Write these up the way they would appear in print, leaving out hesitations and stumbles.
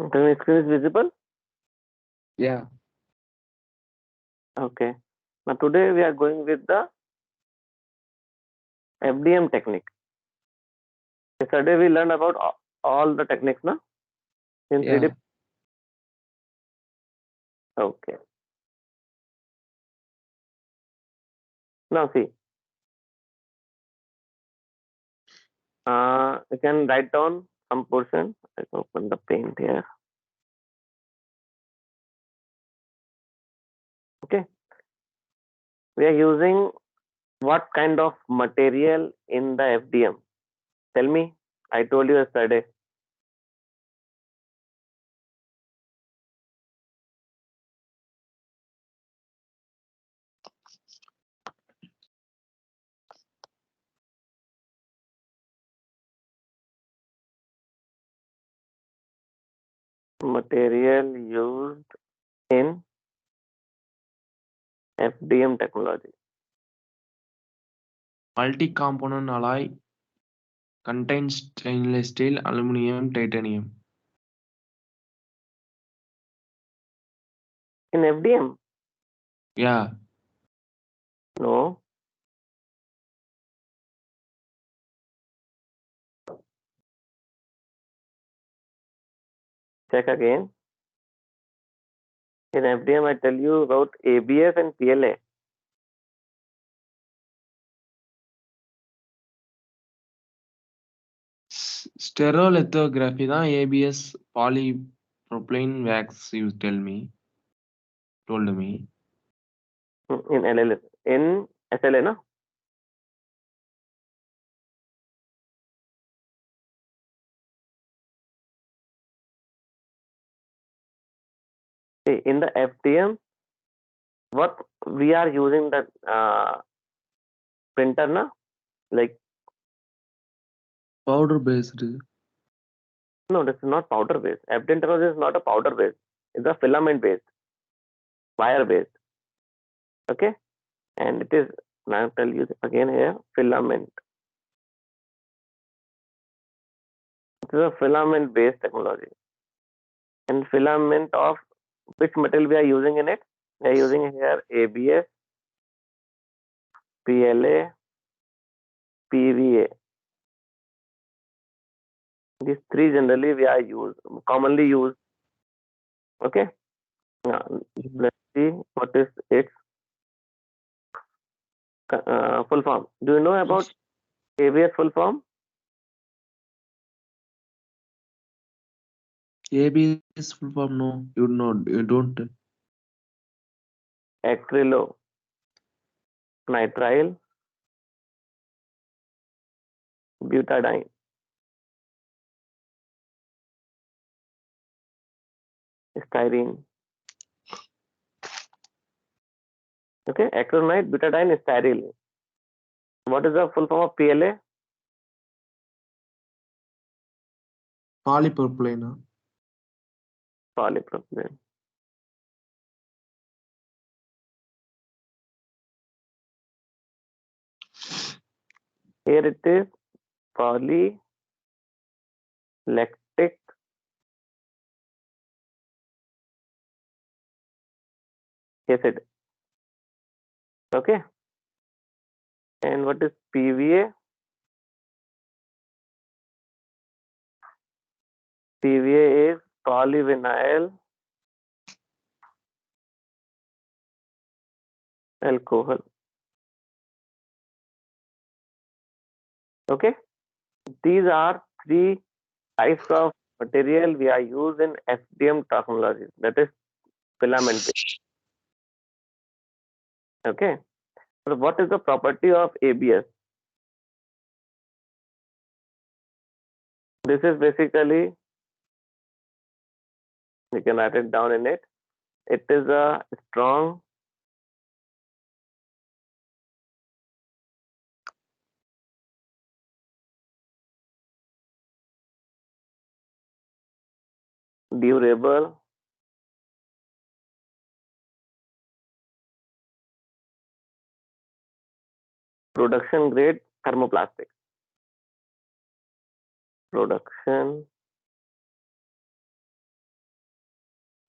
Okay, my screen is visible? Yeah. Okay. Now today we are going with the FDM technique. Yesterday we learned about all the techniques, no? In 3D. Yeah. Okay. Now see, you can write down some portion. Let's open the paint here. Okay. We are using what kind of material in the FDM? Tell me. I told you yesterday. Material used in FDM technology. Multi-component alloy contains stainless steel, aluminum, titanium. In FDM? Yeah. No. Check again. In FDM, I tell you about ABS and PLA. Stereolithography தான் ABS polypropylene wax, you told me. In LLS. In SLA, no? See, in the FDM, what we are using the printer, na? Like, Powder based. no, this is not powder based. FDM technology is not a powder based. It's a filament based, wire based. Okay. And it is, now I'll tell you again here, filament. It is a filament based technology. And filament of which material we are using in it? We are using here ABS, PLA, PVA. These three generally we are commonly used. Okay. Now let's see what is its full form. Do you know about ABS full form? ABS full form, no, you don't. Acrylo nitrile butadiene. Styrene. Okay, acrylonitrile butadiene styrene. What is the full form of PLA? Polypropylene. Polypropylene. Here it is polylactic acid. Okay. And what is PVA? PVA is polyvinyl alcohol. Okay. These are three types of material we are used in FDM technology. That is filament based. Okay. So what is the property of ABS? This is basically, you can write it down in it. It is a strong durable production grade thermoplastic. Production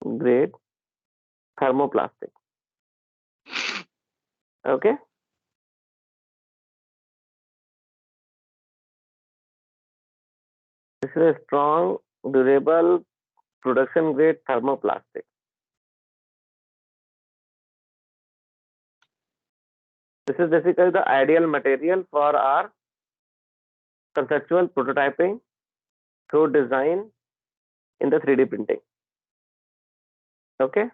grade thermoplastic. Okay. This is a strong, durable, production grade thermoplastic. This is basically the ideal material for our conceptual prototyping through design in the 3D printing. Okay.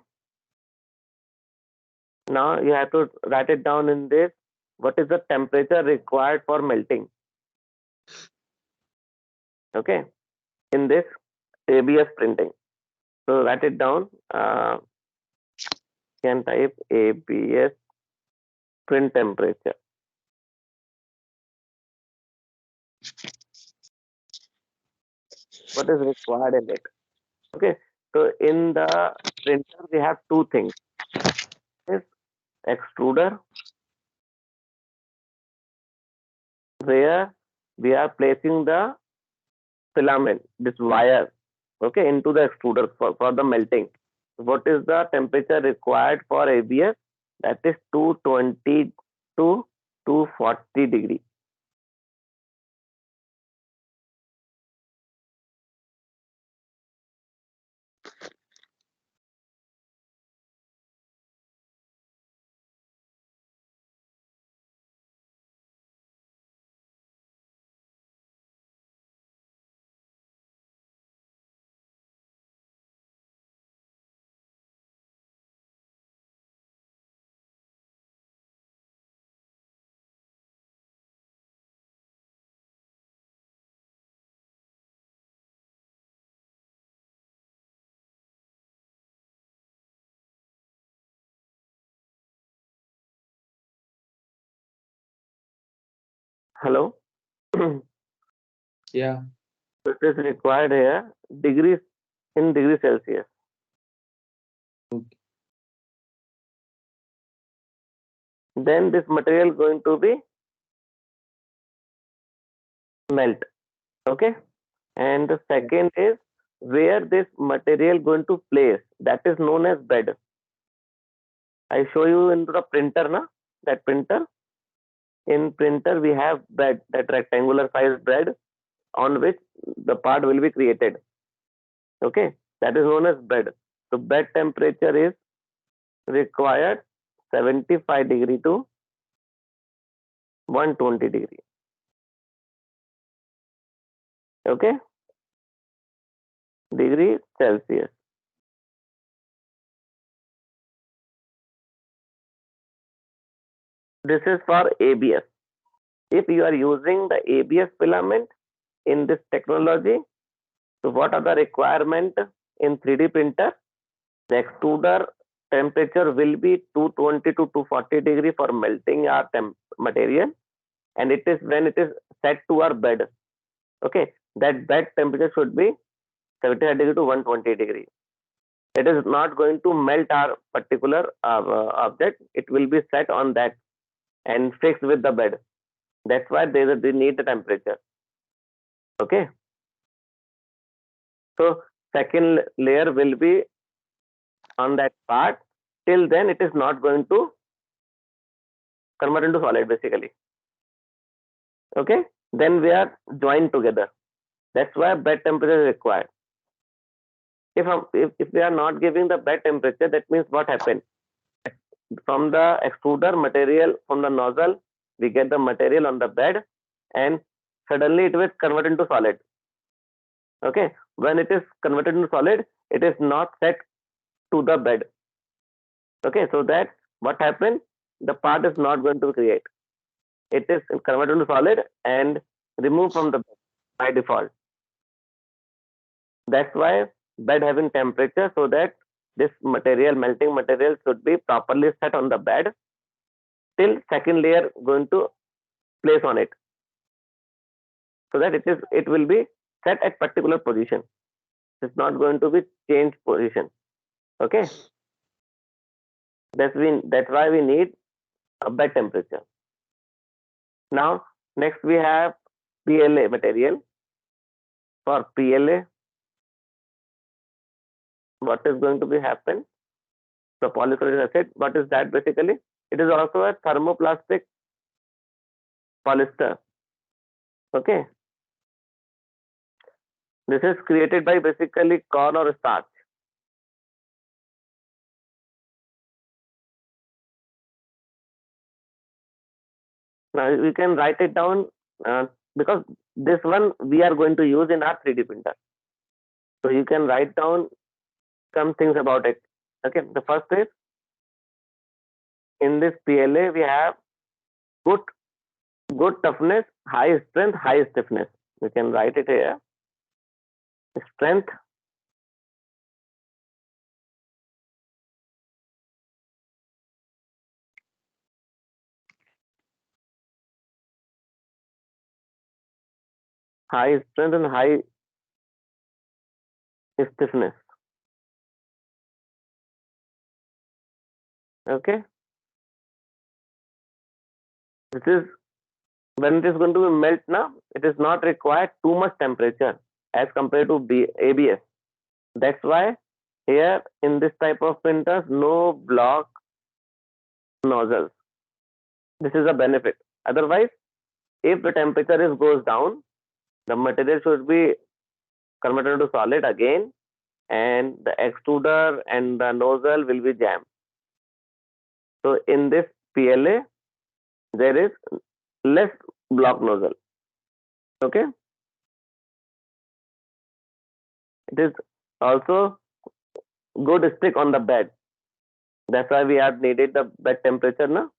Now you have to write it down in this. What is the temperature required for melting? Okay. In this ABS printing. So write it down. Can type ABS print temperature. What is required in it? Okay. So in the printer we have two things. This extruder, where we are placing the filament, this wire, okay, into the extruder for the melting. What is the temperature required for ABS? That is 220 to 240 degree. Hello. Yeah. It is required here degrees in degree Celsius. Okay. Then this material going to be melt. Okay. And the second is where this material going to place. That is known as bed. I show you into the printer, na? That printer. In printer we have bed, that rectangular size bed on which the part will be created. Okay, that is known as bed. So bed temperature is required 75 degree to 120 degree. Okay, degree Celsius. This is for ABS. If you are using the ABS filament in this technology, so what are the requirement in 3D printer? The extruder temperature will be 220 to 240 degree for melting our material, and it is when it is set to our bed. Okay, that bed temperature should be 75 degree to 120 degree. It is not going to melt our particular object. It will be set on that and fixed with the bed. That's why they need the temperature. Okay. So second layer will be on that part. Till then, it is not going to convert into solid basically. Okay. Then we are joined together. That's why bed temperature is required. If we are not giving the bed temperature, that means what happened? From the extruder material, from the nozzle, we get the material on the bed, and suddenly it will convert into solid. Okay, when it is converted into solid, it is not set to the bed. Okay, so that what happened? The part is not going to create. It is converted into solid and removed from the bed by default. That's why bed having temperature, so that this material, melting material, should be properly set on the bed till second layer going to place on it, so that it will be set at particular position. It's not going to be changed position. Okay, that's why we need a bed temperature. Now next we have PLA material. For PLA, what is going to be happen? The polychloric acid, what is that basically? It is also a thermoplastic polyester. Okay, this is created by basically corn or starch. Now we can write it down because this one we are going to use in our 3D printer. So you can write down some things about it. Okay, the first is in this PLA we have good toughness, high strength, high stiffness. We can write it here. Strength, high strength and high stiffness. Okay, this is when it is going to be melt now. It is not required too much temperature as compared to ABS. That's why here in this type of printers, no block nozzles. This is a benefit. Otherwise, if the temperature goes down, the material should be converted to solid again, and the extruder and the nozzle will be jammed. So in this PLA, there is less block nozzle. Okay, it is also good stick on the bed. That's why we have needed the bed temperature now.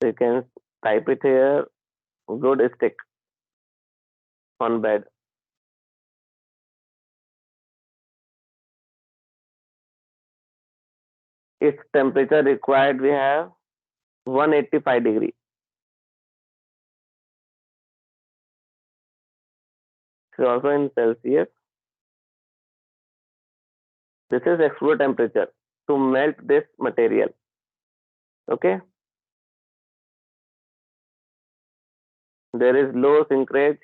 So you can type it here, good stick on bed. Its temperature required we have 185 degree. So also in Celsius. This is extruder temperature to melt this material. Okay. There is low sinkerage.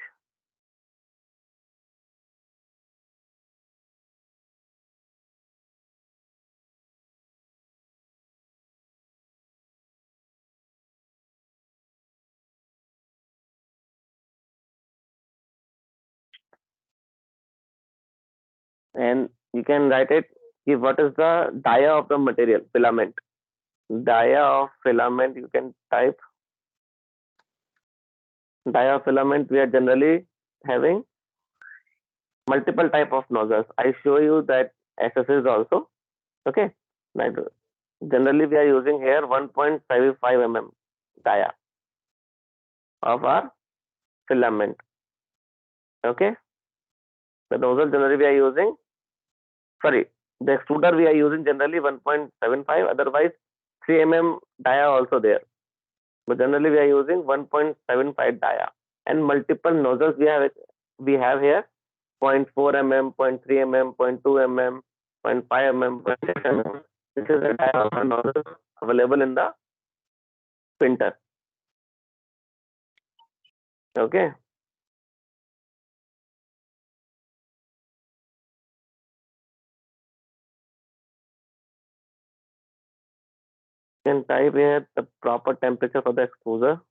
And you can write it. What is the dia of the material? Filament. Dia of filament. You can type. Dia of filament. We are generally having multiple type of nozzles. I show you that SSS also. Okay. Generally, we are using here 1.75 mm dia of our filament. Okay. The nozzle generally we are using. Sorry, the extruder we are using generally 1.75. Otherwise, 3 mm dia also there. But generally we are using 1.75 dia, and multiple nozzles we have here 0.4 mm, 0.3 mm, 0.2 mm, 0.5 mm, 0.6 mm. This is the dia of the nozzle available in the printer. Okay. You can type here the proper temperature for the extruder.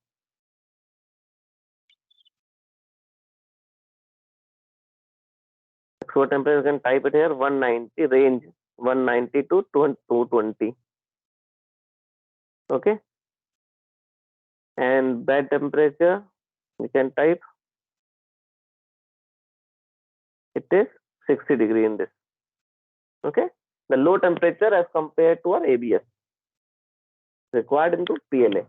Extruder temperature, you can type it here 190, range 190 to 220. Okay. And bed temperature, you can type it is 60 degree in this. Okay, the low temperature as compared to our ABS required into PLA.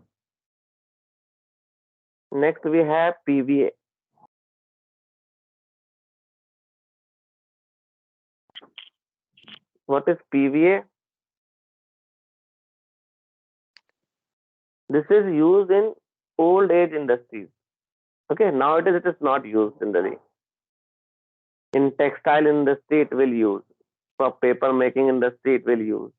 Next we have PVA. What is PVA? This is used in old age industries. Okay, nowadays it is not used generally. In textile industry it will use. For paper making industry it will use.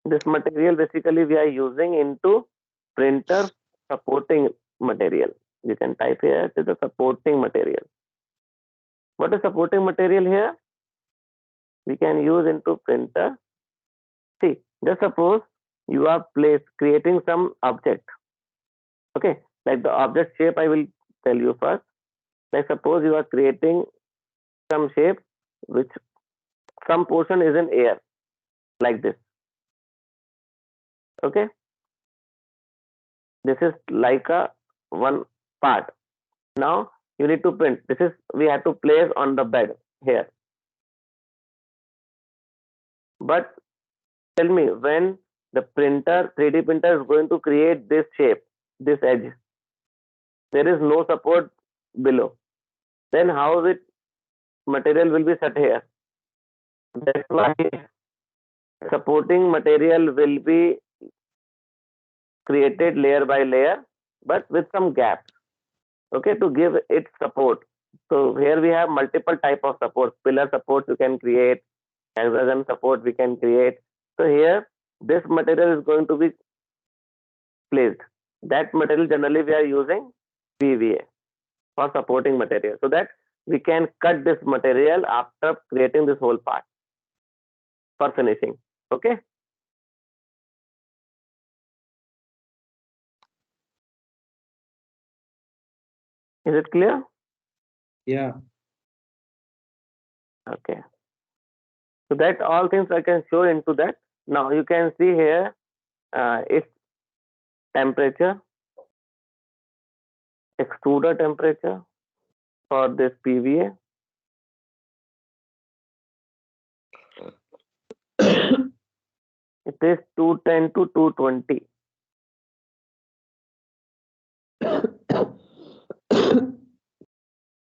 This material basically we are using into printer supporting material. You can type here, it is a supporting material. What is supporting material here? We can use into printer. See, just suppose you are creating some object. Okay, like the object shape I will tell you first. Like suppose you are creating some shape which some portion is in air, like this. Okay, this is like a one part. Now you need to print. This is we have to place on the bed here. But tell me, when the printer, 3D printer is going to create this shape, this edge, there is no support below. Then how it material will be set here? That's why supporting material will be created layer by layer, but with some gaps. Okay, to give it support. So here we have multiple type of support. Pillar support you can create, hexagon support we can create. So here this material is going to be placed. That material generally we are using PVA for supporting material, so that we can cut this material after creating this whole part for finishing. Okay. Is it clear? Yeah. Okay. So that all things I can show into that. Now you can see here its temperature, extruder temperature for this PVA. It is 210 to 220.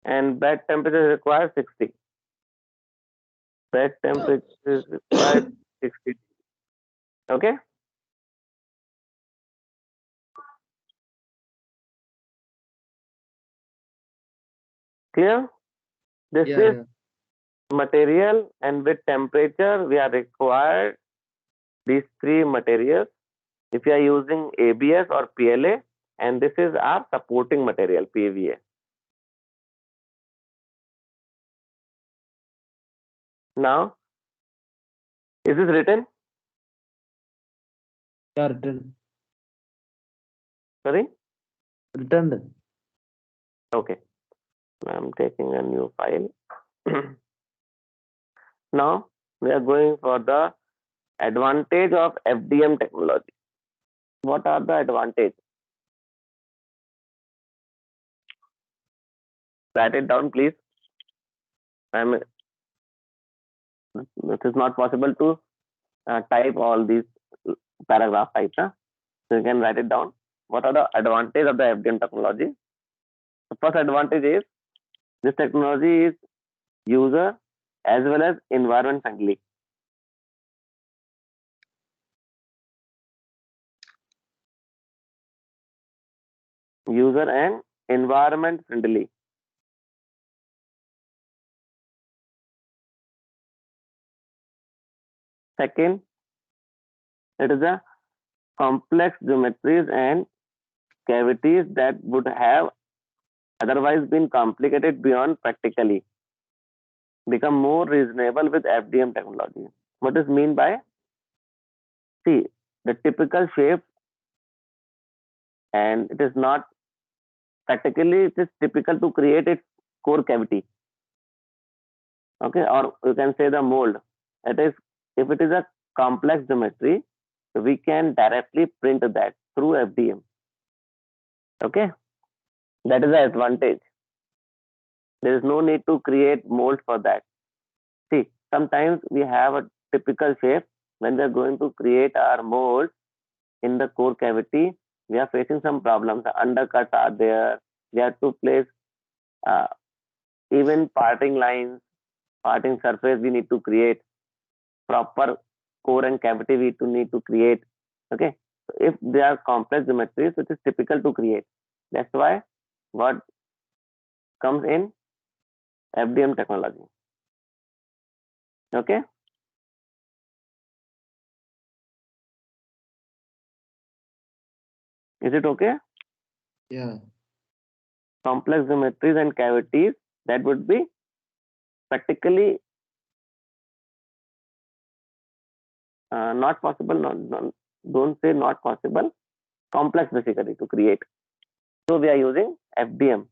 And bed temperature requires 60. Bed temperature is required 60. Okay. Clear? This Yeah, is yeah. material, and with temperature we are required these three materials. If you are using ABS or PLA, and this is our supporting material PVA. Now, is this written? Yeah, written. Sorry? Returned. Okay. I'm taking a new file. Now, we are going for the advantage of FDM technology. What are the advantages? Write it down, please. It is not possible to type all these paragraph types. Huh? So you can write it down. What are the advantages of the FDM technology? The first advantage is this technology is user as well as environment friendly. User and environment friendly. Second, it is a complex geometries and cavities that would have otherwise been complicated beyond practically become more reasonable with FDM technology. What is mean by? See, the typical shape, and it is not practically, it is typical to create its core cavity. Okay, or you can say the mold. It is, if it is a complex geometry, we can directly print that through FDM. Okay, that is the advantage. There is no need to create mold for that. See, sometimes we have a typical shape. When we are going to create our mold in the core cavity, we are facing some problems. The undercuts are there. We have to place uh, even parting lines, parting surface. We need to create proper core and cavity. We need to create. Okay, so if they are complex geometries, it is typical to create. That's why what comes in FDM technology. Okay. Is it okay? Yeah. Complex geometries and cavities, that would be practically not possible. Don't say not possible. Complex basically to create. So we are using FDM.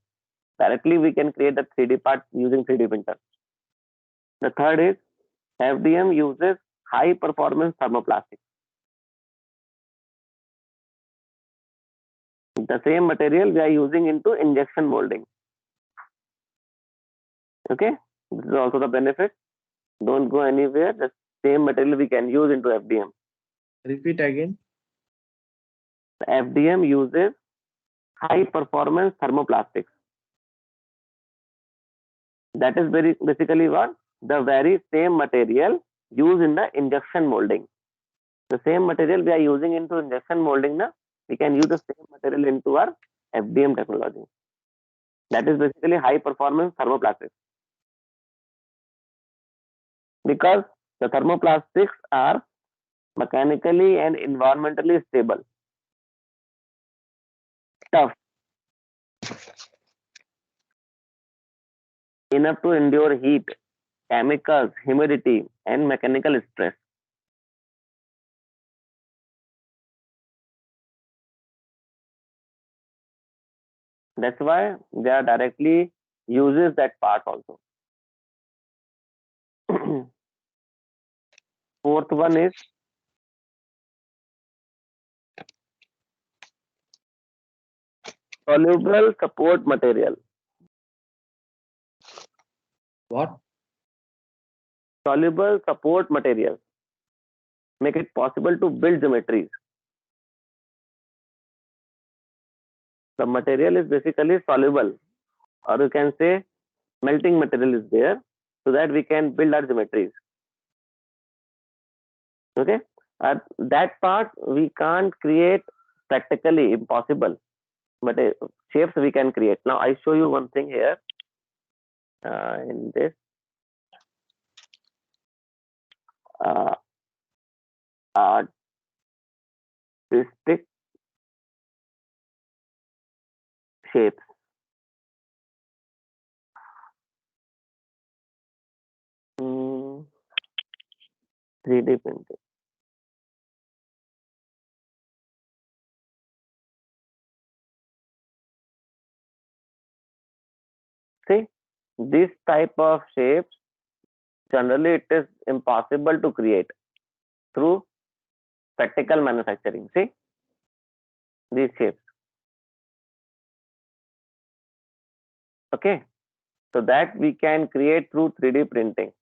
Directly we can create the 3D part using 3D printer. The third is FDM uses high performance thermoplastics. The same material we are using into injection molding. Okay, this is also the benefit. Don't go anywhere. The same material we can use into FDM. Repeat again. The FDM uses high performance thermoplastics. That is very basically what? The very same material used in the injection molding. The same material we are using into injection molding, we can use the same material into our FDM technology. That is basically high performance thermoplastics. Because the thermoplastics are mechanically and environmentally stable, tough, enough to endure heat, chemicals, humidity, and mechanical stress. That's why they are directly uses that part also. Fourth one is soluble support material. What? Soluble support materials make it possible to build geometries. The material is basically soluble, or you can say melting material is there, so that we can build our geometries. Okay, that part we can't create practically, impossible, but shapes we can create. Now I show you one thing here in this artistic shapes. Hmm, 3D printing. See, this type of shapes generally it is impossible to create through practical manufacturing. See, these shapes. Okay, so that we can create through 3D printing.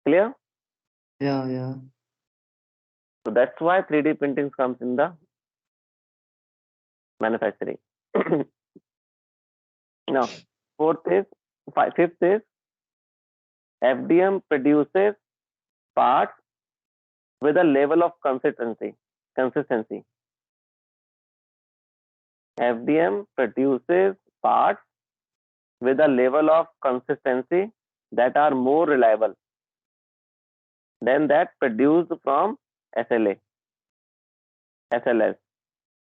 Clear? Yeah. So that's why 3D printing comes in the manufacturing. Now, fifth is FDM produces parts with a level of consistency. FDM produces parts with a level of consistency that are more reliable than that produced from SLS.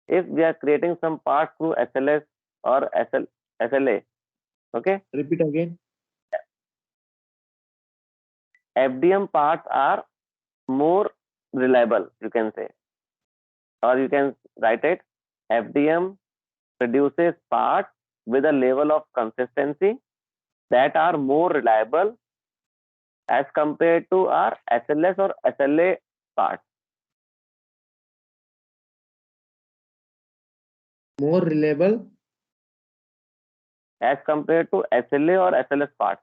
If we are creating some parts through SLS or SLA, okay, Repeat again. FDM parts are more reliable, you can say, or you can write it. FDM produces parts with a level of consistency that are more reliable as compared to our SLS or SLA parts. More reliable. As compared to SLA or SLS parts.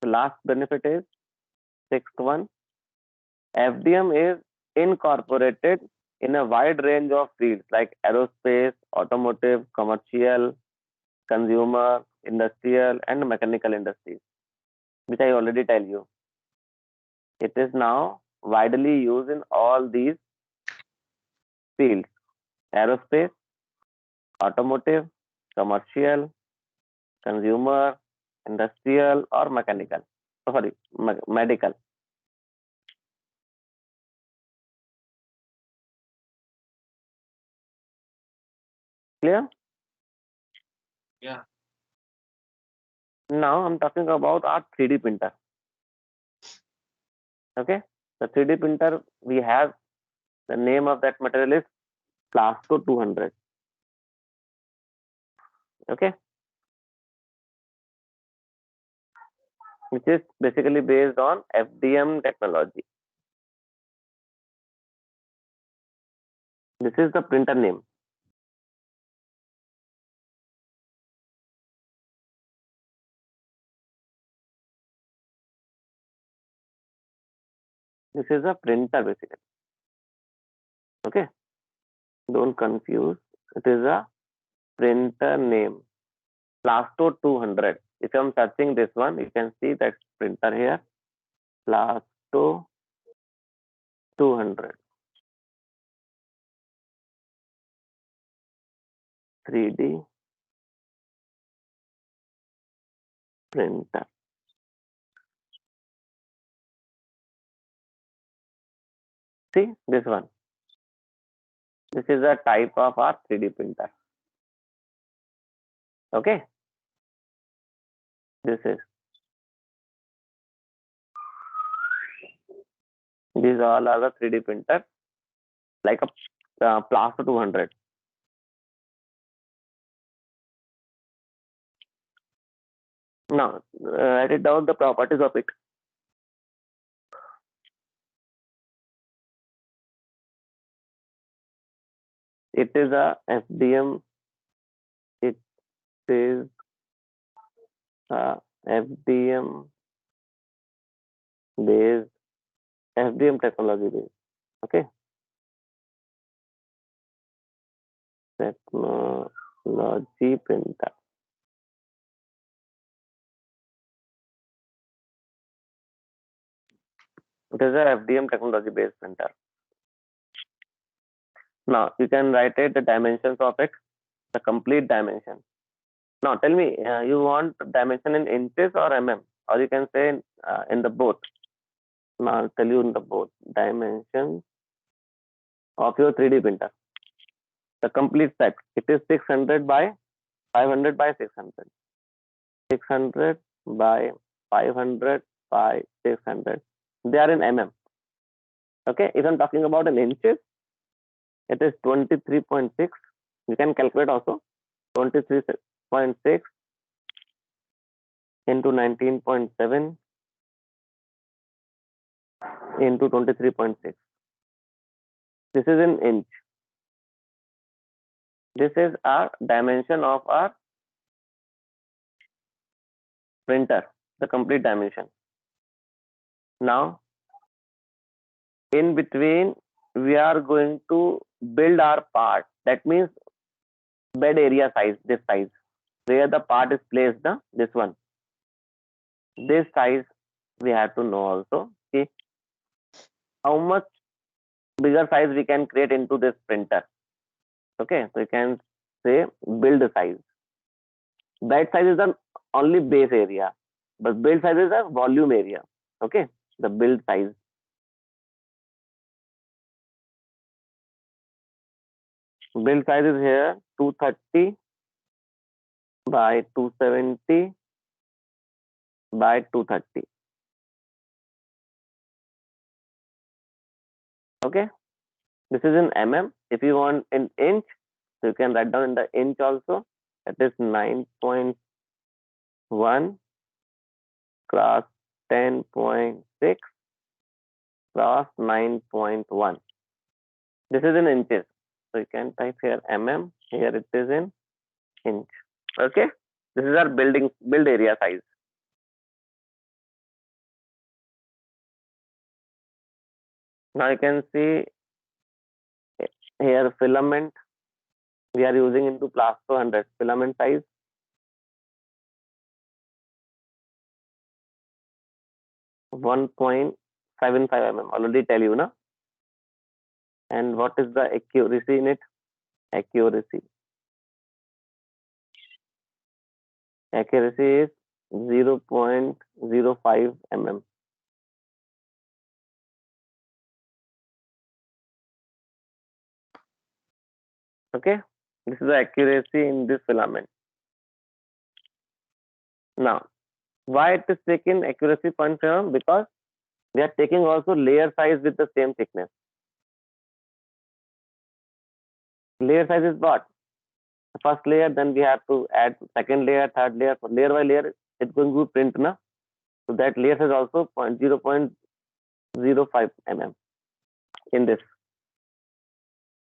The last benefit is sixth one. FDM is incorporated in a wide range of fields like aerospace, automotive, commercial, consumer, industrial, and mechanical industries, which I already tell you. It is now widely used in all these fields: aerospace, automotive, commercial, consumer, industrial, or mechanical. Oh, sorry, medical. Clear? Yeah. Now I'm talking about our 3D printer. Okay, the 3D printer, we have the name of that material is Plasto 200. Okay, which is basically based on FDM technology. This is the printer name. This is a printer basically. Okay, don't confuse. It is a printer name, Plasto 200. If I'm searching this one, you can see that printer here, Plasto 200. 3D printer. See this one. This is a type of our 3D printer. Okay, this is. These all are the 3D printer, like a Plasto 200. Now, write it down the properties of it. It is a FDM. It is a FDM based, FDM technology based. Okay, technology printer. It is a FDM technology based printer. Now you can write it the dimensions of it, the complete dimension. Now tell me, you want dimension in inches or mm, or you can say in the both. Now I'll tell you in the both dimensions of your 3D printer. The complete set. It is 600 by 500 by 600. 600 by 500 by 600. They are in mm. Okay, if I'm talking about in inches, it is 23.6. You can calculate also. 23.6 into 19.7 into 23.6. This is in inch. This is our dimension of our printer, the complete dimension. Now, in between, we are going to build our part. That means bed area size, this size, where the part is placed, this one. This size we have to know also. See how much bigger size we can create into this printer. Okay, so you can say build size. Bed size is the only base area, but build size is a volume area. Okay, the build size. Build size is here 230 by 270 by 230. Okay, this is in mm. If you want in inch, so you can write down in the inch also. That is 9.1 cross 10.6 cross 9.1. This is in inches. So you can type here mm. Here it is in inch. Okay, this is our build area size. Now you can see here filament. We are using into Plasto 100 filament size. 1.5 0.75 mm. Already tell you, na. And what is the accuracy in it? Accuracy is 0.05 mm. Okay, this is the accuracy in this filament. Now, why it is taken accuracy 0.5? Because we are taking also layer size with the same thickness. Layer size is what? The first layer, then we have to add second layer, third layer. So layer by layer, it's going to print, na. So that layer size also 0.05 mm in this.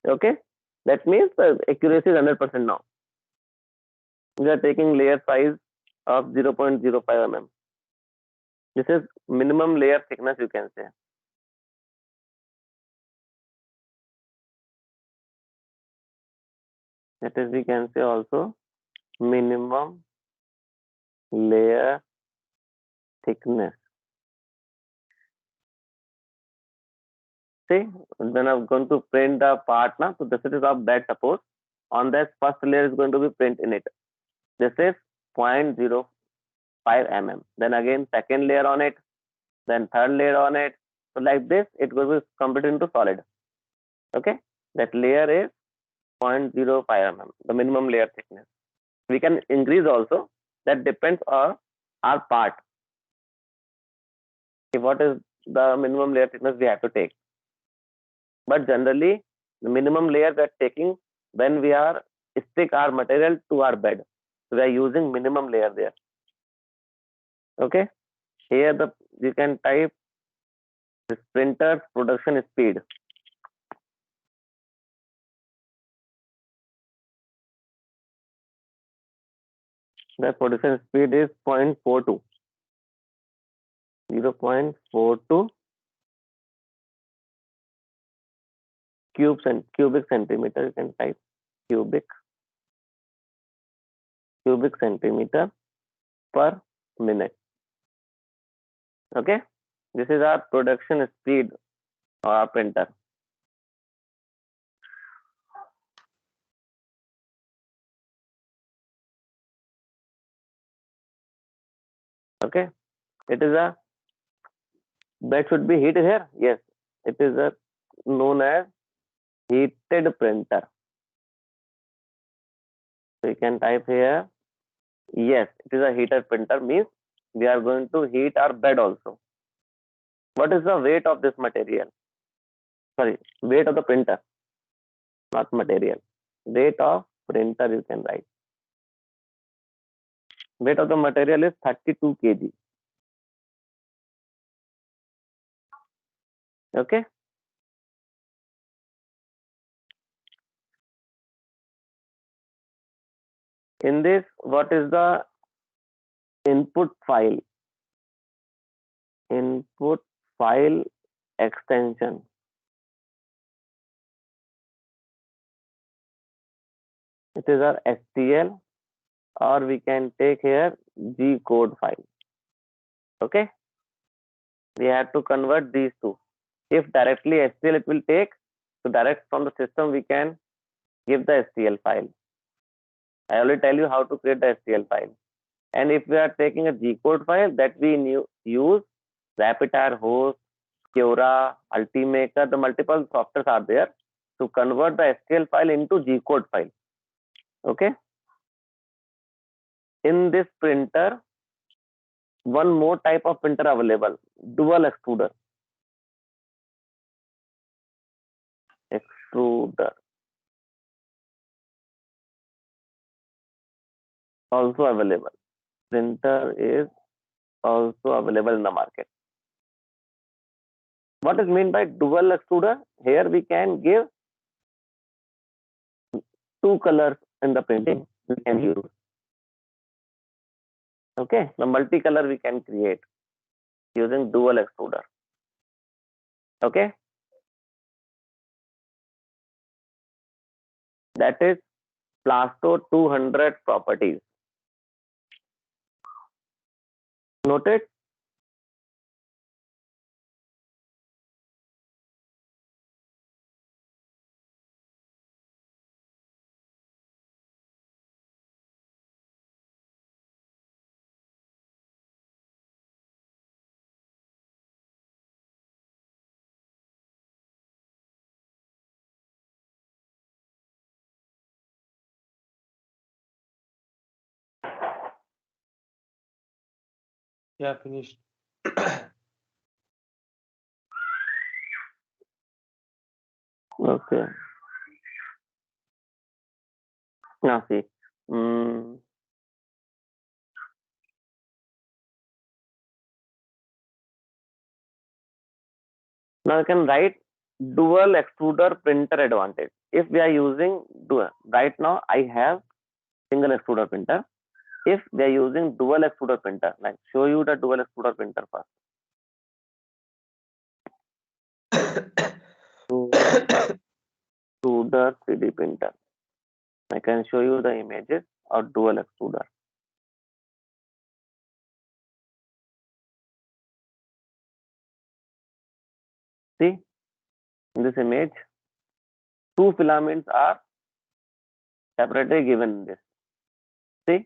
Okay, that means the accuracy is 100% now. We are taking layer size of 0.05 mm. This is minimum layer thickness, you can say. That is, we can say also minimum layer thickness. See, when I'm going to print the part now, so this is of bed, suppose on that first layer is going to be print in it. This is 0.05 mm. Then again second layer on it, then third layer on it. So like this, it will be converted into solid. Okay, that layer is 0.05 mm, the minimum layer thickness. We can increase also. That depends on our part. What is the minimum layer thickness we have to take? But generally, the minimum layer we are taking when we are stick our material to our bed. So we are using minimum layer there. Okay. Here you can type this printer's production speed. The production speed is 0.42. 0.42 cubic centimeter. You can type cubic centimeter per minute. Okay, this is our production speed of our printer. Okay, it is a bed should be heated here. Yes, it is a known as heated printer. So you can type here. Yes, it is a heated printer, means we are going to heat our bed also. What is the weight of this material? Sorry, weight of the printer, not material. Weight of printer you can write. Weight of the material is 32 kg. Okay. In this, what is the input file? Input file extension. It is our STL, or we can take here G code file. Okay. We have to convert these two. If directly STL it will take, so direct from the system we can give the STL file. I already tell you how to create the STL file. And if we are taking a G code file, that we use Repetier, Host, Cura, Ultimaker, the multiple softwares are there to convert the STL file into G code file. Okay. In this printer, one more type of printer available, dual extruder. Extruder also available. Printer is also available in the market. What is meant by dual extruder? Here we can give two colors in the printing we can use. Okay, the multicolor we can create using dual extruder. Okay, that is Plasto 200 properties. Noted? Yeah, finished. Okay. Now see. Mm, now you can write dual extruder printer advantage. If we are using dual, right now I have single extruder printer. If we are using dual extruder printer, like show you the dual extruder printer first. Extruder 3D printer. I can show you the images of dual extruder. See, in this image, two filaments are separately given in this. See,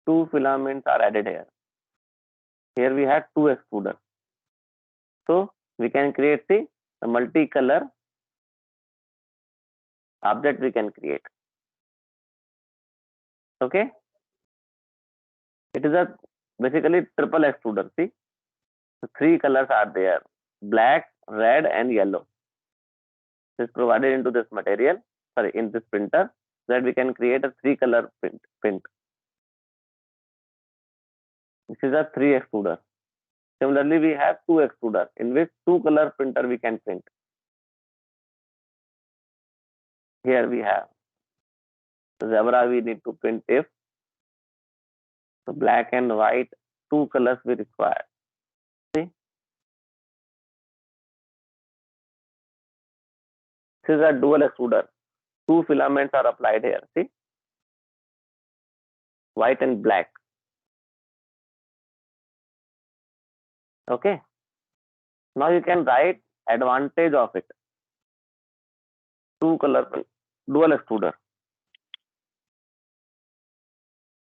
two filaments are added here. Here we have two extruders. So we can create the multicolor object we can create. Okay. It is a basically triple extruder. See, the three colors are there: black, red, and yellow. This is provided into this material, sorry, in this printer, so that we can create a three color print. This is a three extruder. Similarly, we have two extruder in which two color printer we can print. Here we have zebra, we need to print if. So black and white, two colors we require. See, this is a dual extruder. Two filaments are applied here. See, white and black. Okay. Now you can write advantage of it. Two color dual extruder.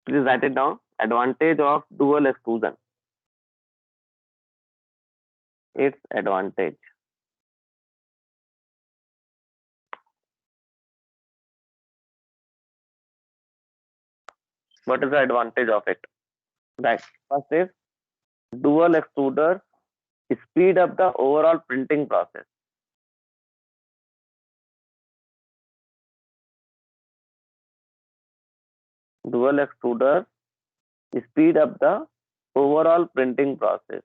Please write it down. Advantage of dual extrusion. Its advantage. What is the advantage of it? Right. First is dual extruder speed up the overall printing process. Dual extruder speed up the overall printing process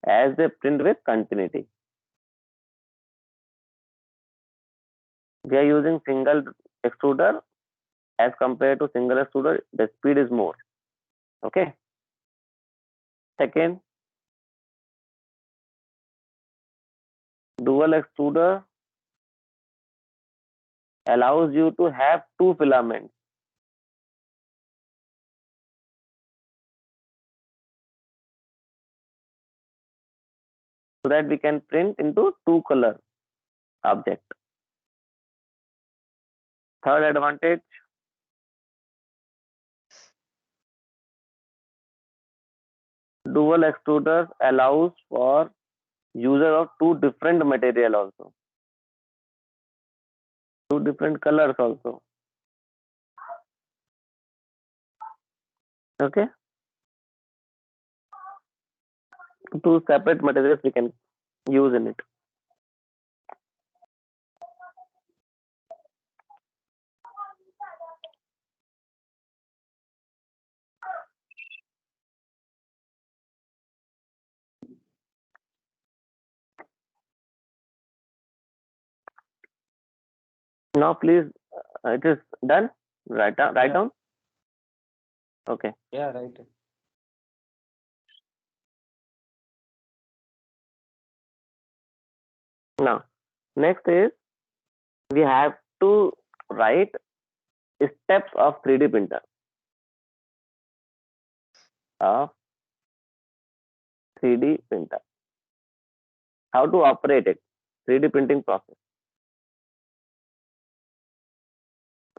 as they print with continuity. We are using single extruder as compared to single extruder, the speed is more. Okay. Second, dual extruder allows you to have two filaments. So that we can print into two color object. Third advantage, dual extruder allows for user of two different material also. Two different colors also. Okay. Two separate materials we can use in it. Now please, it is done. Write down. Okay. Yeah, right. Now, next is we have to write steps of 3D printer. Of 3D printer. How to operate it? 3D printing process.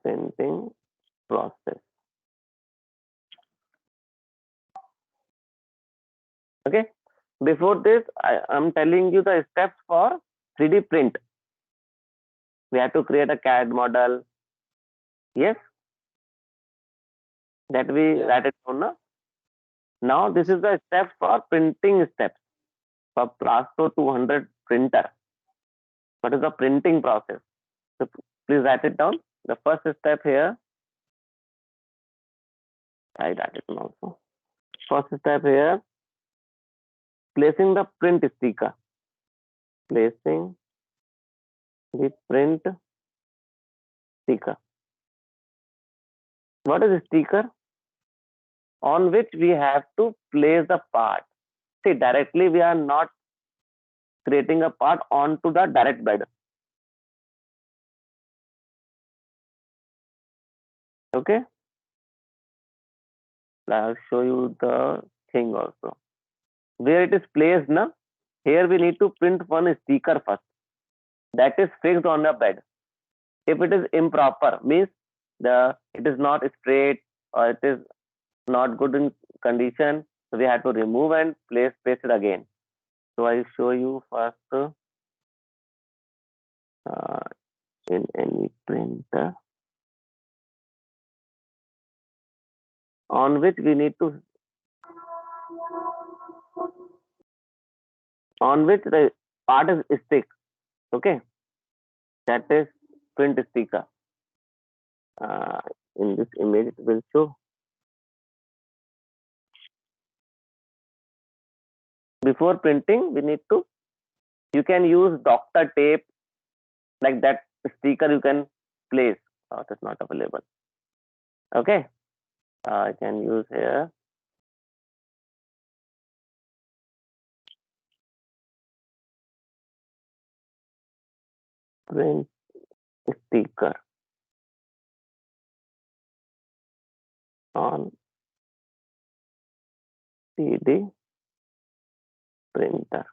Printing process. Okay. Before this, I am telling you the steps for 3D print. We have to create a CAD model. Yes. That we write it down now. Now this is the step for printing steps for Plasto 200 printer. What is the printing process? So please write it down. The first step here, I write it down also. First step here, placing the print sticker. Placing the print sticker. What is a sticker? On which we have to place the part. See, directly we are not creating a part onto the direct bed. Okay. I'll show you the thing also. Where it is placed, na? Here we need to print one sticker first. That is fixed on the bed. If it is improper, means it is not straight or it is not good in condition, so we have to remove and place it again. So I show you first in any printer on which we need to, on which the part is stick. Okay, that is print sticker. In this image it will show. Before printing, we need to, you can use doctor tape, like that sticker you can place. That's not available. Okay, I can use here. Print sticker on CD printer.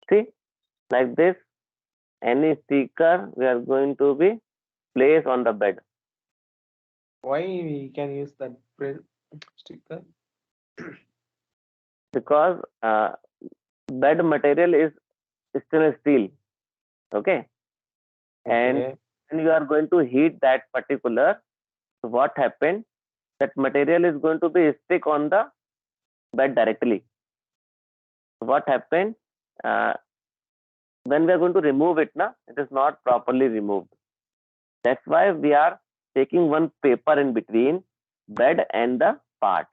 See, like this, any sticker we are going to be placed on the bed. Why we can use that print sticker? Because bed material is stainless steel. Okay, and when you are going to heat that particular, so what happened? That material is going to be stick on the bed directly. What happened? When we are going to remove it, it is not properly removed. That's why we are taking one paper in between bed and the part,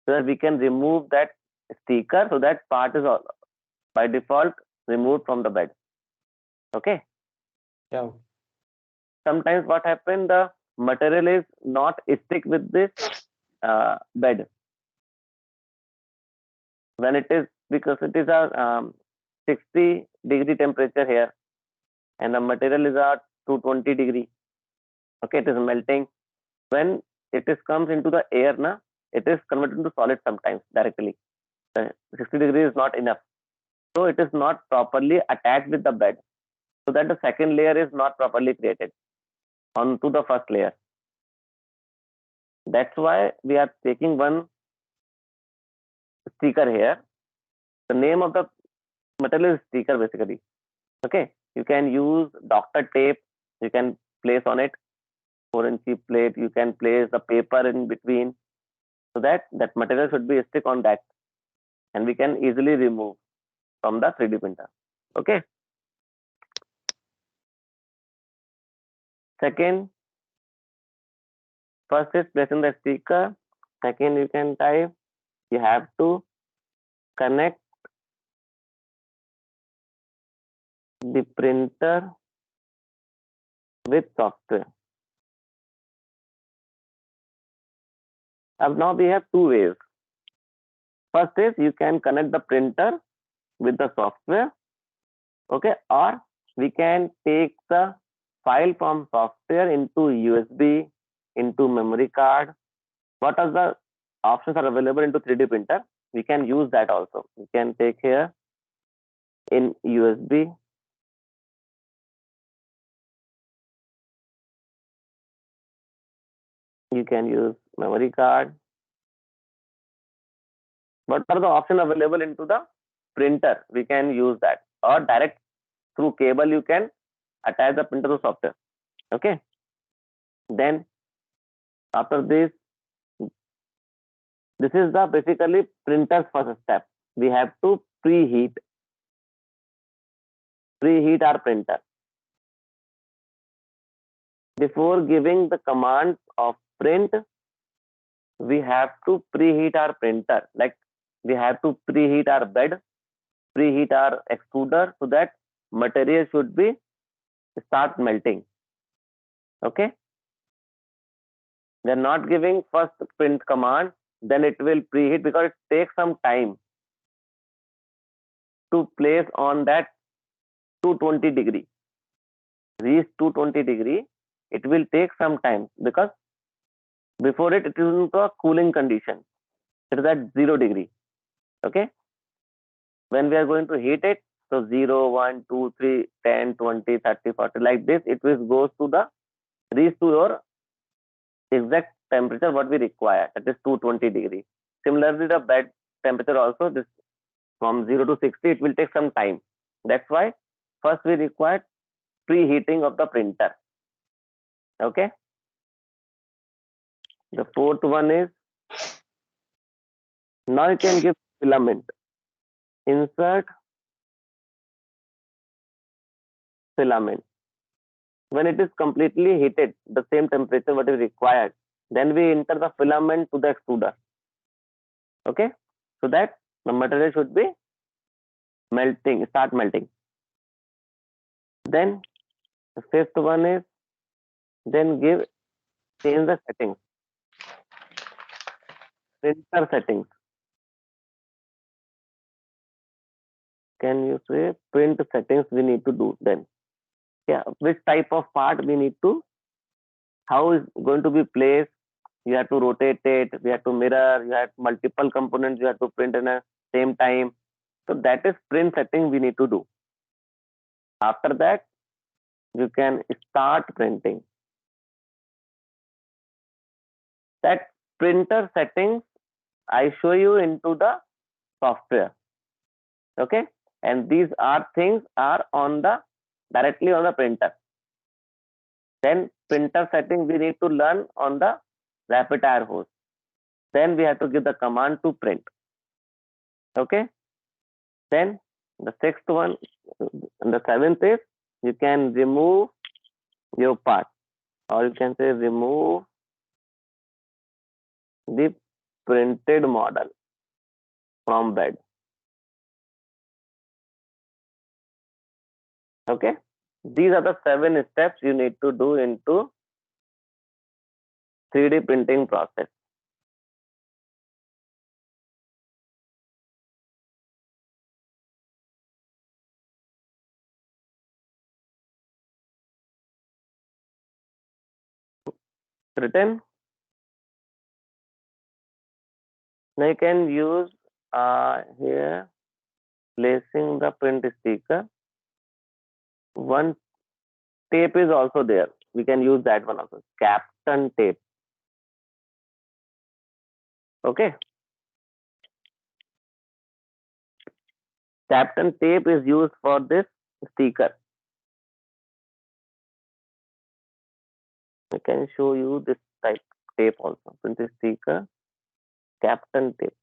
so that we can remove that sticker, so that part is by default removed from the bed. Okay. Yeah. Sometimes what happened, the material is not stick with this bed. When it is, because it is a 60-degree temperature here, and the material is at 220-degree. Okay, it is melting. When it is comes into the air, it is converted into solid sometimes directly. 60 degrees is not enough, so it is not properly attached with the bed, so that the second layer is not properly created onto the first layer. That's why we are taking one sticker here. The name of the material is sticker basically. Okay, you can use doctor tape, you can place on it 4-inch plate, you can place the paper in between, so that material should be stick on that, and we can easily remove from the 3D printer. Okay. Second, first is placing the sticker. Second, you can type, you have to connect the printer with software. Now we have two ways. First is you can connect the printer with the software. Okay, or we can take the file from software into USB, into memory card. What are the options are available into 3D printer? We can use that also. We can take here in USB. You can use memory card. What are the options available into the printer? We can use that, or direct through cable you can attach the printer to software. Okay. Then after this, This is the basically printer's first step. We have to preheat our printer. Before giving the command of print, we have to preheat our printer. Like we have to preheat our bed, preheat our extruder so that material should be start melting. Okay. They're not giving first print command, then it will preheat because it takes some time to place on that 220 degree. Reach 220 degree, it will take some time because before it is into a cooling condition. It is at 0 degree. Okay. When we are going to heat it, so 0, 1, 2, 3, 10, 20, 30, 40, like this, it will goes to the reach to your exact temperature what we require, that is 220 degree. Similarly, the bed temperature also, this from 0 to 60, it will take some time. That's why first we require preheating of the printer. Okay. The fourth one is, now you can give filament. Insert filament. When it is completely heated, the same temperature what is required, then we enter the filament to the extruder. Okay. So that the material should be melting, start melting. Then the fifth one is, then change the settings. Printer settings. Can you say print settings we need to do then? Yeah, which type of part we need to, how is going to be placed? You have to rotate it, we have to mirror, you have multiple components you have to print in a same time. So that is print setting we need to do. After that, you can start printing. That printer settings I show you into the software. Okay, and these are things are on the directly on the printer. Then printer setting we need to learn on the Repetier host. Then we have to give the command to print. Okay. Then the sixth one, and the seventh is, you can remove your part, or you can say remove the printed model from bed. Okay. These are the 7 steps you need to do into 3D printing process. Written. Now you can use here placing the print sticker. One tape is also there. We can use that one also. Captain tape. Okay. Captain tape is used for this sticker. I can show you this type tape also. Print sticker. Captain tape.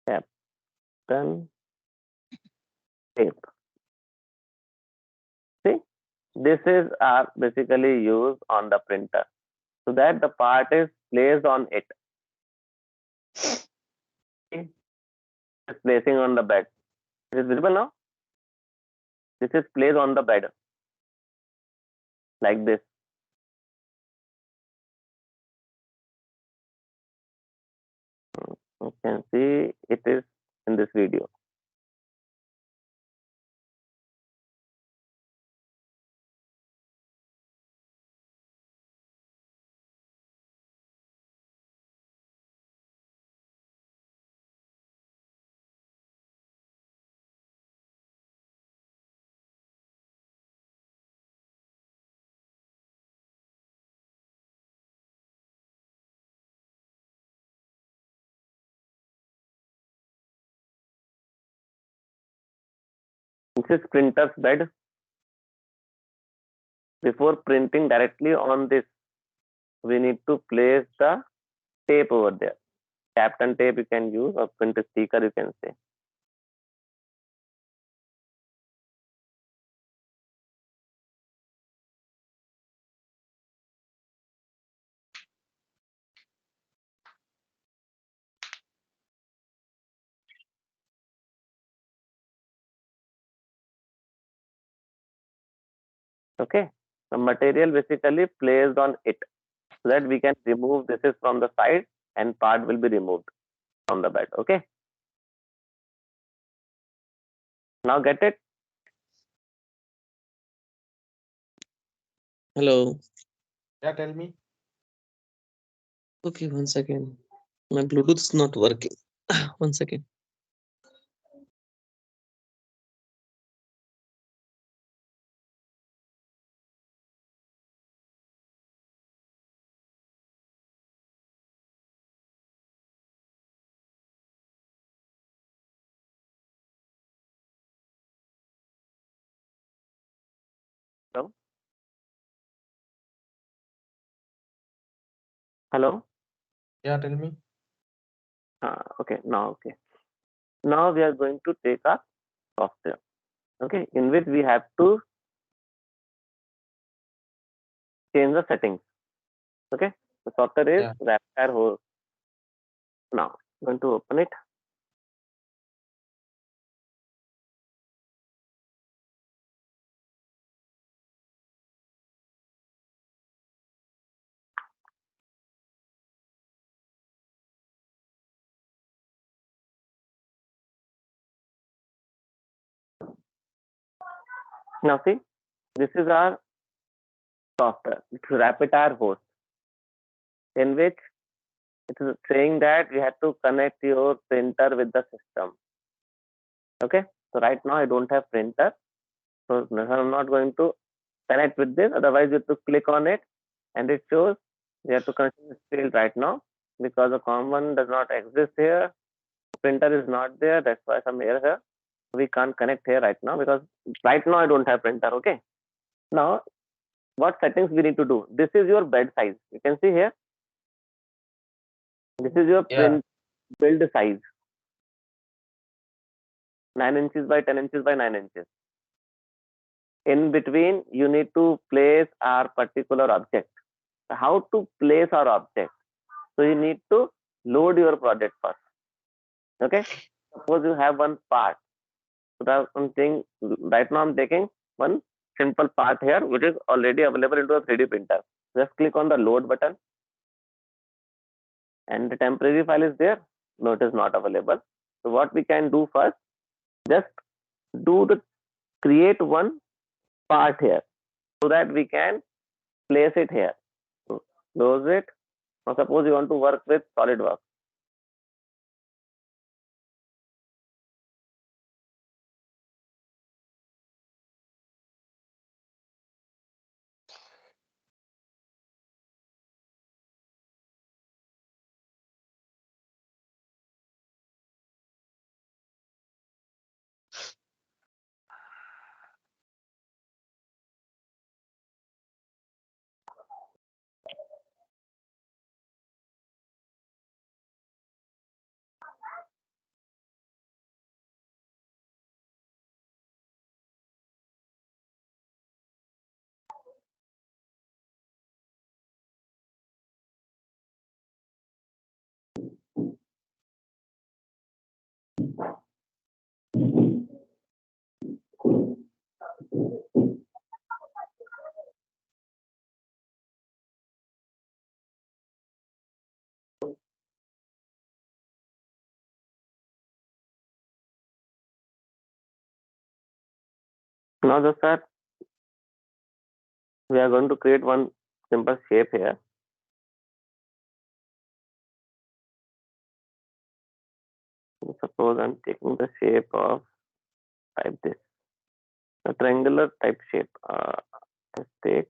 Captain tape. See, this is basically used on the printer so that the part is placed on it. See? It's placing on the bed. It is visible now. This is placed on the bed like this. You can see it is in this video. This is printer's bed. Before printing directly on this, we need to place the tape over there. Captain tape you can use, or print sticker you can say. Okay, the material basically placed on it, so that we can remove this is from the side and part will be removed from the bed. Okay, now get it. Hello. Yeah, tell me. Okay, 1 second. My Bluetooth is not working. 1 second. Hello, hello. Yeah, tell me. Okay, now okay. Now we are going to take our software. Okay, in which we have to change the settings. Okay, the software is Yeah. Repetier host. Now I'm going to open it. Now see, this is our software. It's Repetier host, in which it is saying that we have to connect your printer with the system. Okay, so right now I don't have printer, so I'm not going to connect with this. Otherwise, you have to click on it, and it shows we have to connect this field right now, because the common does not exist here. Printer is not there. That's why some error here. We can't connect here right now, because right now I don't have printer. Okay. Now, what settings we need to do? This is your bed size. You can see here. This is your Yeah. print build size. 9 inches by 10 inches by 9 inches. In between, you need to place our particular object. How to place our object? So you need to load your project first. Okay. Suppose you have one part. So that's something right now I'm taking one simple part here, which is already available into a 3D printer. Just click on the load button, and the temporary file is there. No, it is not available. So what we can do first, just do the create one part here, so that we can place it here. So close it. Now suppose you want to work with SolidWorks. Now just that we are going to create one simple shape here. Suppose I'm taking the shape of type this, a triangular type shape. Let's take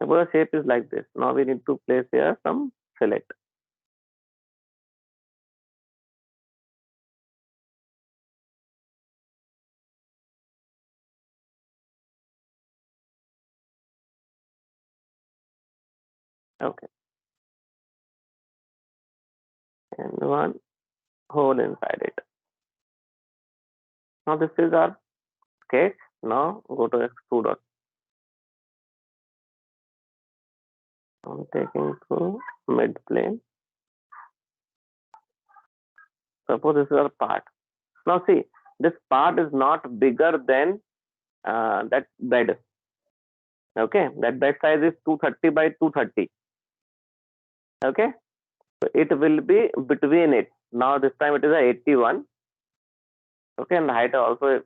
suppose the shape is like this. Now we need to place here some fillet. Okay. And one hole inside it. Now this is our sketch. Now go to extrude. I'm taking through mid plane. Suppose this is our part. Now see, this part is not bigger than that bed. Okay, that bed size is 230 by 230. Okay, so it will be between it. Now this time it is a 81. Okay, and the height also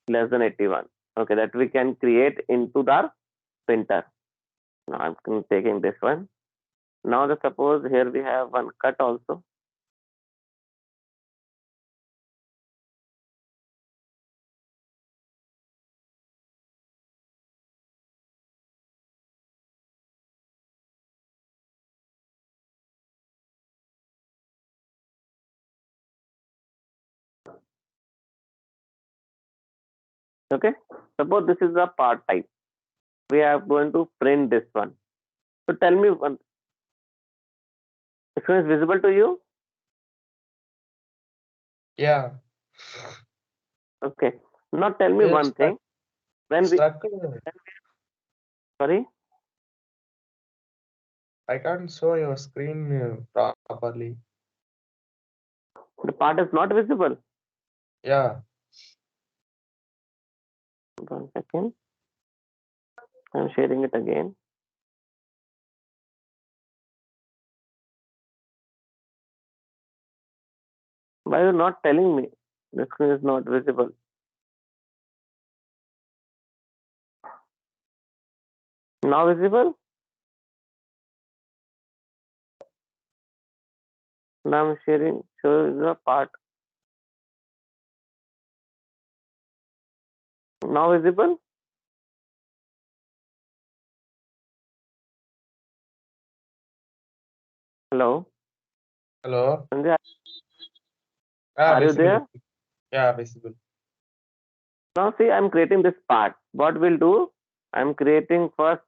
less than 81. Okay, that we can create into the printer. Now I'm taking this one. Now the suppose here we have one cut also. Okay, suppose this is the part type. We are going to print this one. So tell me one. This one is visible to you? Yeah. Okay. Now tell me Yes, one thing. When we stuck. sorry, I can't show your screen properly. the part is not visible. Yeah. 1 second. I'm sharing it again. Why are you not telling me? The screen is not visible. Now visible? Now I'm sharing. Show the part. Now visible? Hello? Hello. Sanjay, Ah, are you visible. there? Yeah, visible. Now see, I'm creating this part. What we'll do? I'm creating first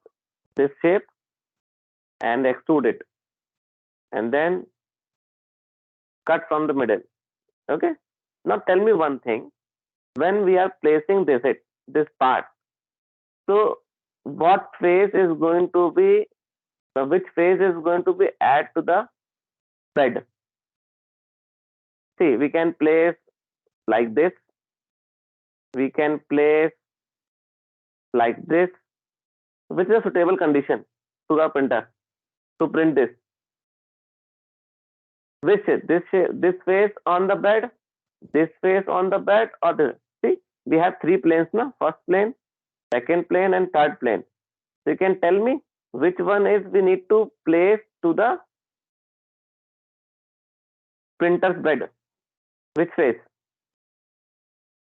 this shape and extrude it. And then cut from the middle. Okay? Now tell me one thing. When we are placing this part, so what phase is going to be, which phase is going to be add to the bed? See, we can place like this. We can place like this, which is a suitable condition to the printer to print this. Which is this face on the bed, this face on the bed, or this? See, we have three planes now. First plane, second plane, and third plane. So you can tell me which one is we need to place to the printer's bed. Which face?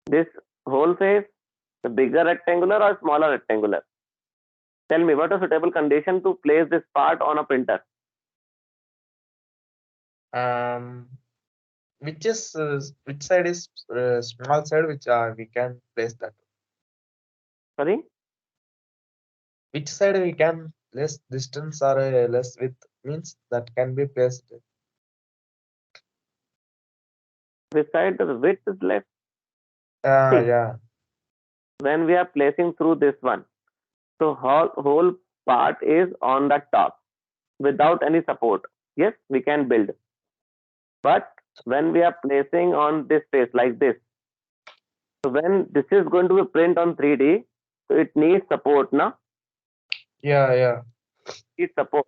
This whole face, the bigger rectangular or smaller rectangular? Tell me what is a suitable condition to place this part on a printer? Which side is small side which we can place that? Sorry, Which side we can less distance or less width means that can be placed. beside the width is less. See, Yeah. when we are placing through this one, so whole part is on the top without any support. Yes, we can build. But when we are placing on this face like this, so when this is going to be print on 3D, so it needs support, na? Yeah. Needs support.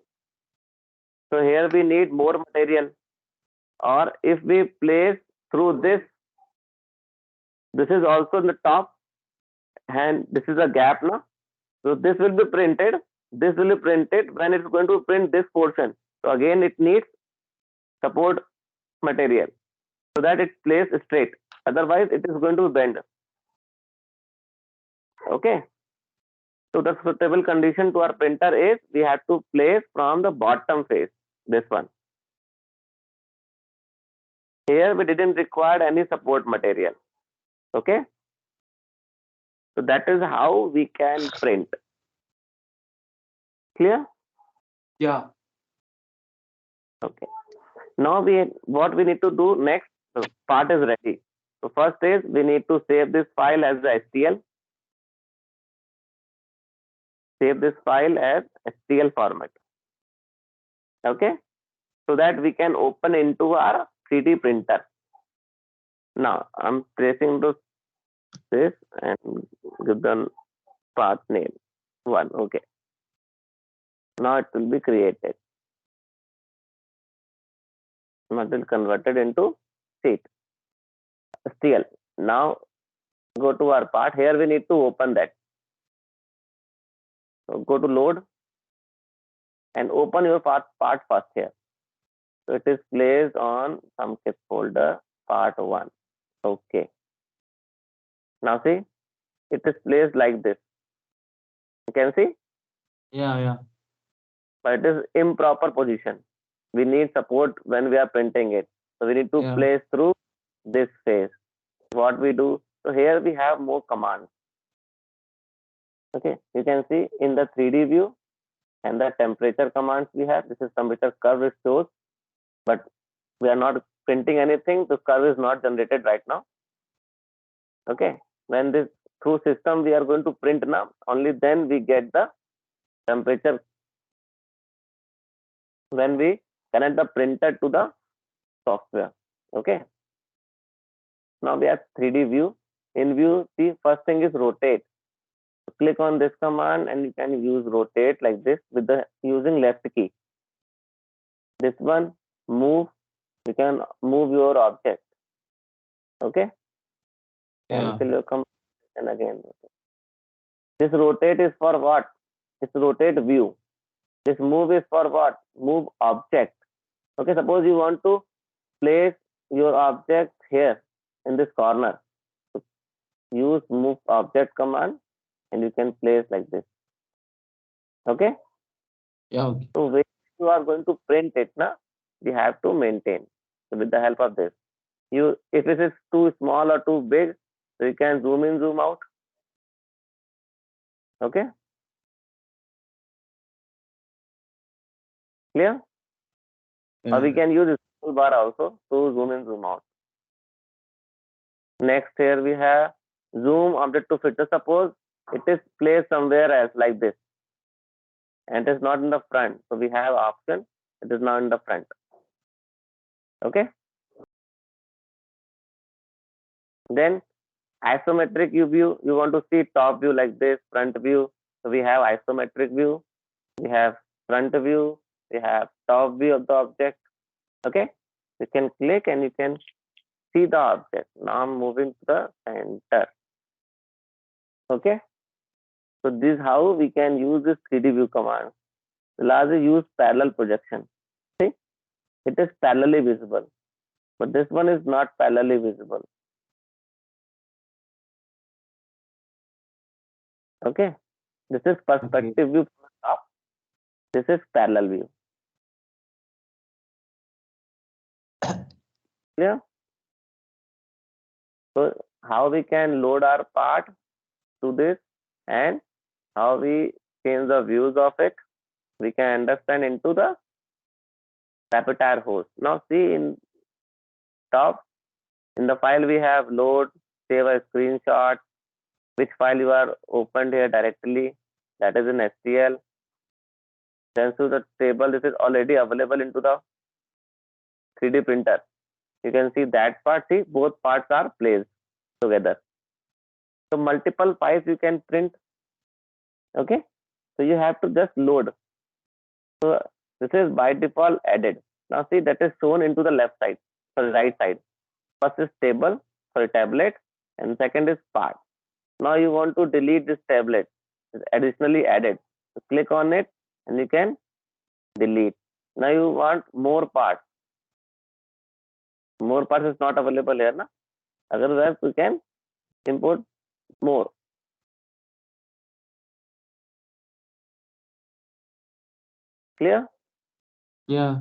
So here we need more material. Or if we place through this is also in the top, and this is a gap, na? So this will be printed. This will be printed when it's going to print this portion. So again, it needs support material so that it's placed straight. Otherwise, it is going to bend. Okay. So the suitable condition to our printer is we have to place from the bottom face. This one. Here we didn't require any support material. Okay. So that is how we can print. Clear? Yeah. Okay. Now what we need to do next, the part is ready. So first is we need to save this file as the STL. Save this file as STL format. Okay. So that we can open into our 3D printer. Now I'm tracing this and give them path name 1. Okay. Now it will be created. Now it will converted into sheet. STL. Now go to our part. Here we need to open that. So go to load and open your part first here. So it is placed on some kit folder part 1. Okay. Now see, it is placed like this. You can see, Yeah. but it is improper position. We need support when we are printing it. So we need to Yeah. place through this phase. What we do, so here we have more commands. Okay, you can see in the 3D view and the temperature commands we have. This is temperature curve it shows, but we are not printing anything. The curve is not generated right now. Okay, when this through system we are going to print now, only then we get the temperature when we connect the printer to the software. Okay, now we have 3D view. In view, the first thing is rotate. Click on this command and you can use rotate like this with the using left key. This one, move, you can move your object. Okay, Yeah. cancel your command and again. This rotate is for what? It's rotate view. This move is for what? Move object. Okay, suppose you want to place your object here in this corner. So use move object command and you can place like this. Okay. Yeah. Okay. So when you are going to print it, na, you have to maintain. So with the help of this, you if it is too small or too big, so you can zoom in, zoom out. Okay. Clear? Or we can use this bar also to zoom in, zoom out. Next here we have zoom object to fit. Suppose it is placed somewhere else like this and it is not in the front. So we have option, it is not in the front. Okay. Then isometric view, you want to see top view like this, front view. So we have isometric view, we have front view, we have top view of the object. Okay. You can click and you can see the object. Now I'm moving to the center. Okay. So this is how we can use this 3D view command. Lastly, use parallel projection. See, it is parallelly visible, but this one is not parallelly visible. Okay, this is perspective view from the top. This is parallel view. Clear? So how we can load our part to this and how we change the views of it, we can understand into the Repetier host. Now see in top, in the file we have load, save a screenshot, which file you are opened here directly, that is in STL. Then to the table, this is already available into the 3D printer. You can see that part, see both parts are placed together. So multiple files you can print. Okay, so you have to just load. So this is by default added. Now see that is shown into the left side, sorry, right side. First is table, sorry, tablet, and second is part. Now you want to delete this tablet, it's additionally added. So click on it and you can delete. Now you want more parts. More parts is not available here, na? Otherwise you can import more. Clear? Yeah.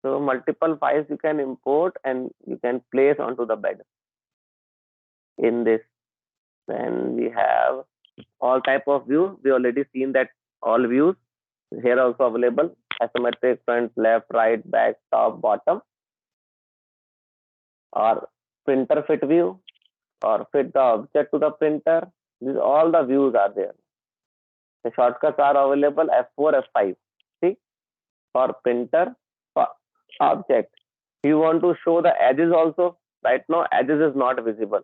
So multiple files you can import and you can place onto the bed. In this, then we have all type of view. We already seen that all views here also available. Asymmetric front, left, right, back, top, bottom, or printer fit view, or fit the object to the printer. These all the views are there. The shortcuts are available F4, F5. See, for printer, for object. You want to show the edges also. Right now, edges is not visible.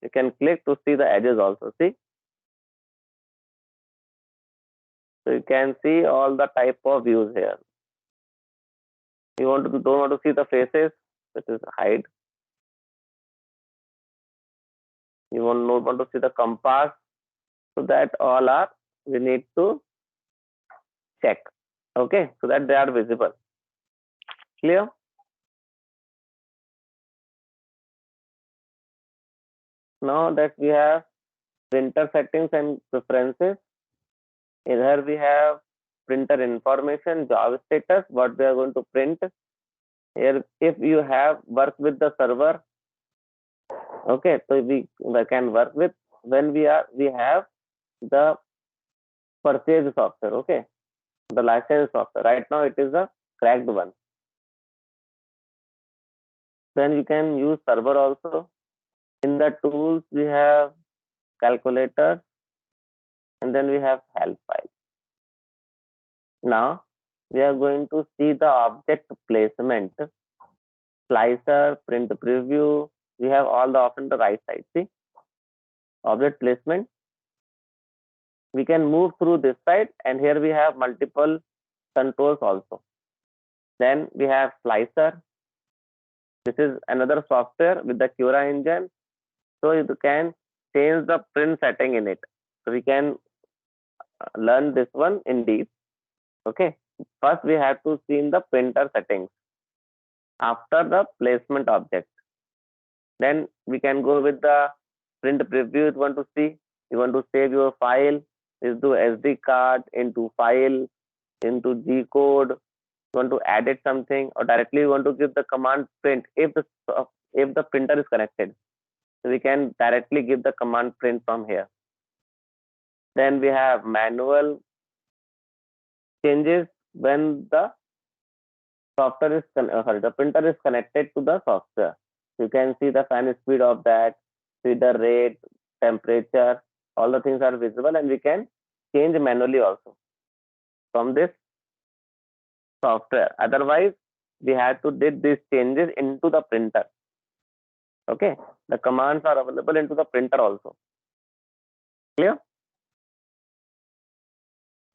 You can click to see the edges also. See, so you can see all the type of views here. You don't want to see the faces, which is hide. You don't want to see the compass. So that all are we need to check. Okay, so that they are visible. Clear? Now that we have printer settings and preferences, here we have printer information, job status, what we are going to print. Here, if you have worked with the server, okay, so we can work with when we have the purchase software, okay, the license software. Right now it is a cracked one. Then you can use server also. In the tools we have calculator, and then we have help file. Now we are going to see the object placement, slicer, print preview. We have all the options on the right side. See, object placement. We can move through this side, and here we have multiple controls also. Then we have slicer. This is another software with the Cura engine. So you can change the print setting in it. So we can learn this one in deep. Okay. First we have to see in the printer settings. After the placement object. Then we can go with the print preview. You want to see. You want to save your file. Is do SD card into file, into G code. You want to edit something, or directly you want to give the command print if the printer is connected. So we can directly give the command print from here. Then we have manual changes when the software is the printer is connected to the software. You can see the fan speed of that, feeder rate, temperature, all the things are visible, and we can change manually also from this software. Otherwise, we have to did these changes into the printer. Okay, the commands are available into the printer also. Clear?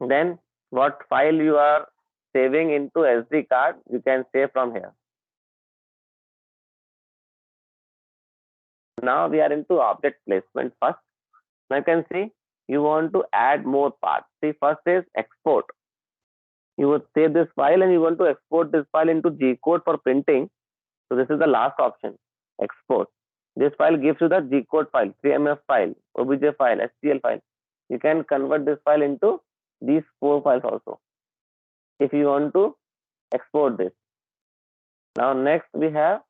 Then what file you are saving into SD card, you can save from here. Now we are into object placement first. Now you can see you want to add more parts. See, first is export. You would save this file and you want to export this file into G code for printing. So this is the last option, export. This file gives you the G code file, 3MF file, OBJ file, STL file. You can convert this file into these 4 files also if you want to export this. Now next we have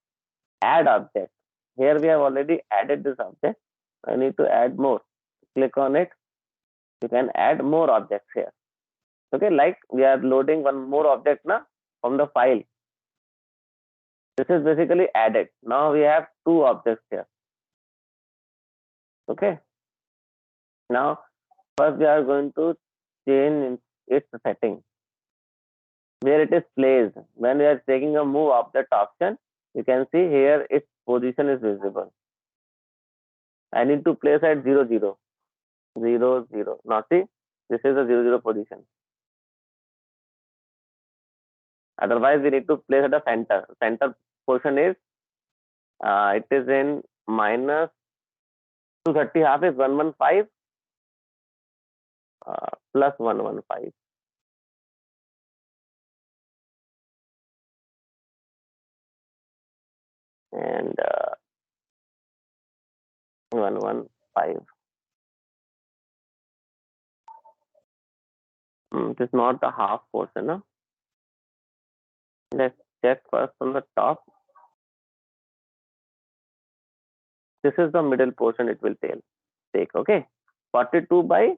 add object. Here we have already added this object. I need to add more. Click on it. You can add more objects here. Okay, like we are loading one more object now from the file. This is basically added. Now we have 2 objects here. Okay. Now first we are going to change its setting. Where it is placed. When we are taking a move object option, you can see here its position is visible. I need to place at 0, 0, 0, 0. Now see, this is a 0, 0 position. Otherwise, we need to place at the center. Center portion is it is in minus 230 half is 115 plus 115. And 115. It is not the half portion. No? Let's check first on the top. This is the middle portion it will take. Okay. 42 by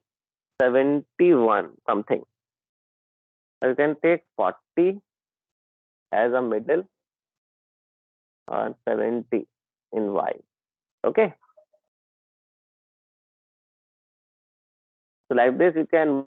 71 something. You can take 40 as a middle or 70 in Y. Okay. So like this, you can